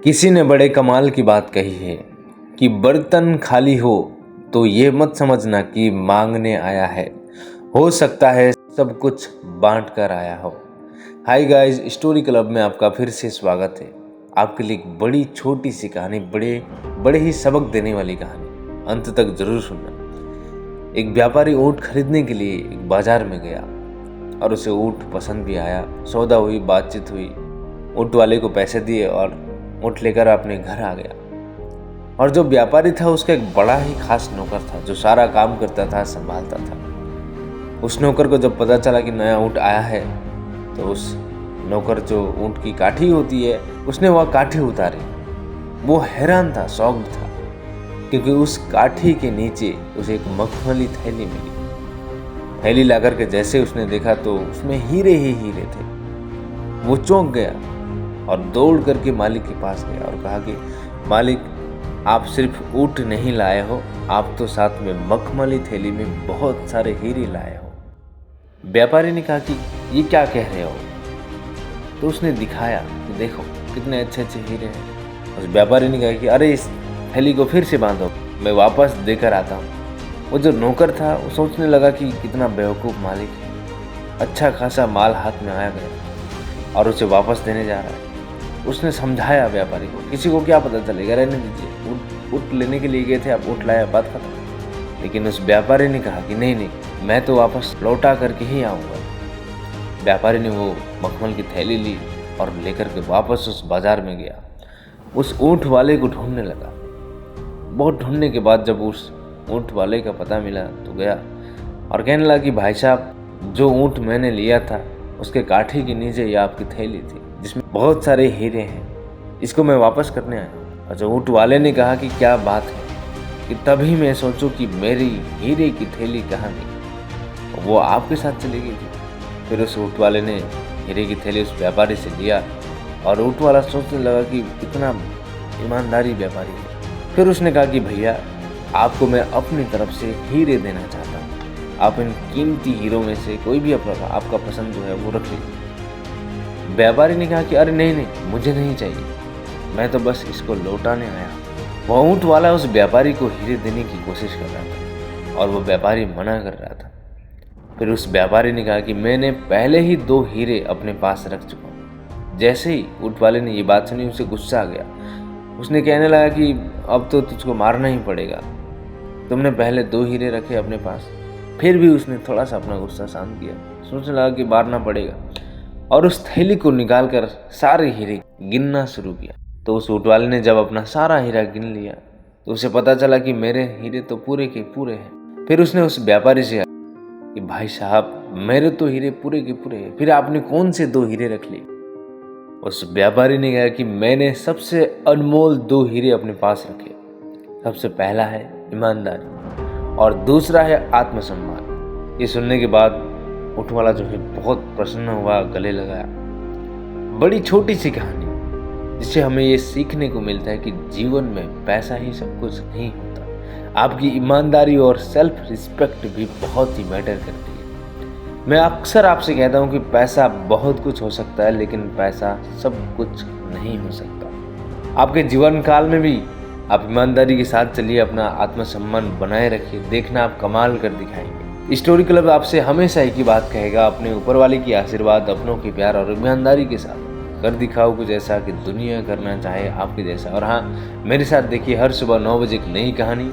किसी ने बड़े कमाल की बात कही है कि बर्तन खाली हो तो ये मत समझना कि मांगने आया है, हो सकता है सब कुछ बांट कर आया हो। हाय गाइस, स्टोरी क्लब में आपका फिर से स्वागत है। आपके लिए एक बड़ी छोटी सी कहानी, बड़े ही सबक देने वाली कहानी, अंत तक जरूर सुनना। एक व्यापारी ऊँट खरीदने के लिए एक बाजार में गया और उसे ऊँट पसंद भी आया। सौदा हुई, बातचीत हुई, ऊँट वाले को पैसे दिए और ऊँट लेकर अपने घर आ गया। और जो व्यापारी था उसका एक बड़ा ही खास नौकर था जो सारा काम करता था, संभालता था। उस नौकर को जब पता चला कि नया ऊँट आया है तो उस नौकर जो ऊँट की काठी होती है उसने वह काठी उतारी। वो हैरान था, शॉक्ड था, क्योंकि उस काठी के नीचे उसे एक मखमली थैली मिली। थैली लाकर के जैसे उसने देखा तो उसमें हीरे ही हीरे थे। वो चौंक गया और दौड़ करके मालिक के पास गया और कहा कि मालिक, आप सिर्फ ऊँट नहीं लाए हो, आप तो साथ में मखमली थैली में बहुत सारे हीरे लाए हो। व्यापारी ने कहा कि ये क्या कह रहे हो? तो उसने दिखाया कि देखो कितने अच्छे अच्छे हीरे हैं। उस व्यापारी ने कहा कि अरे इस थैली को फिर से बांधो, मैं वापस देकर आता हूँ। वो जो नौकर था वो सोचने लगा कि कितना बेवकूफ़ मालिक है, अच्छा खासा माल हाथ में आया गया और उसे वापस देने जा रहा है। उसने समझाया व्यापारी को, किसी को क्या पता चलेगा, रहने दीजिए, ऊँट लेने के लिए गए थे, आप ऊँट लाया, बात खत्म। लेकिन उस व्यापारी ने कहा कि नहीं, मैं तो वापस लौटा करके ही आऊँगा। व्यापारी ने वो मखमल की थैली ली और लेकर के वापस उस बाजार में गया। उस ऊँट वाले को ढूंढने लगा। बहुत ढूंढने के बाद जब उस ऊँट वाले का पता मिला तो गया और कहने लगा कि भाई साहब, जो ऊँट मैंने लिया था उसके काठी के नीचे ये आपकी थैली थी जिसमें बहुत सारे हीरे हैं, इसको मैं वापस करने आया हूँ। और जो ऊँट वाले ने कहा कि क्या बात है, कि तभी मैं सोचूं कि मेरी हीरे की थैली कहाँ गई, वो आपके साथ चली गई थी। फिर उस ऊँट वाले ने हीरे की थैली उस व्यापारी से लिया और ऊँट वाला सोचने लगा कि कितना ईमानदारी व्यापारी है। फिर उसने कहा कि भैया, आपको मैं अपनी तरफ से हीरे देना चाहता हूँ, आप इन कीमती हीरों में से कोई भी आपका पसंद जो है वो रख लीजिए। व्यापारी ने कहा कि अरे नहीं, मुझे नहीं चाहिए, मैं तो बस इसको लौटाने आया। वह ऊँट वाला उस व्यापारी को हीरे देने की कोशिश कर रहा था और वो व्यापारी मना कर रहा था। फिर उस व्यापारी ने कहा कि मैंने पहले ही 2 हीरे अपने पास रख चुका हूँ। जैसे ही ऊँट वाले ने ये बात सुनी उसे गुस्सा आ गया। उसने कहने लगा कि अब तो तुझको मारना ही पड़ेगा, तुमने पहले 2 हीरे रखे अपने पास। फिर भी उसने थोड़ा सा अपना गुस्सा शांत किया, सोचने लगा कि मारना पड़ेगा और उस थैली को निकाल कर सारे हीरे गिनना शुरू किया। तो उस ऊँट वाले ने जब अपना सारा हीरा गिन लिया तो उसे पता चला कि मेरे हीरे तो पूरे के पूरे हैं। फिर उसने उस व्यापारी से कहा कि भाई साहब, मेरे तो हीरे पूरे के पूरे हैं, फिर आपने कौन से 2 हीरे रख लिए? उस व्यापारी ने कहा कि मैंने सबसे अनमोल 2 हीरे अपने पास रखे। सबसे पहला है ईमानदारी और दूसरा है आत्मसम्मान। ये सुनने के बाद ऊँट वाला जो है बहुत प्रसन्न हुआ, गले लगाया। बड़ी छोटी सी कहानी जिससे हमें ये सीखने को मिलता है कि जीवन में पैसा ही सब कुछ नहीं होता, आपकी ईमानदारी और सेल्फ रिस्पेक्ट भी बहुत ही मैटर करती है। मैं अक्सर आपसे कहता हूँ कि पैसा बहुत कुछ हो सकता है, लेकिन पैसा सब कुछ नहीं हो सकता। आपके जीवन काल में भी आप ईमानदारी के साथ चलिए, अपना आत्मसम्मान बनाए रखिए, देखना आप कमाल कर दिखाएंगे। स्टोरी क्लब आपसे हमेशा एक ही बात कहेगा, अपने ऊपर वाले की आशीर्वाद, अपनों की प्यार और ईमानदारी के साथ कर दिखाओ कुछ ऐसा कि दुनिया करना चाहे आपके जैसा। और हाँ, मेरे साथ देखिए हर सुबह 9 बजे एक नई कहानी।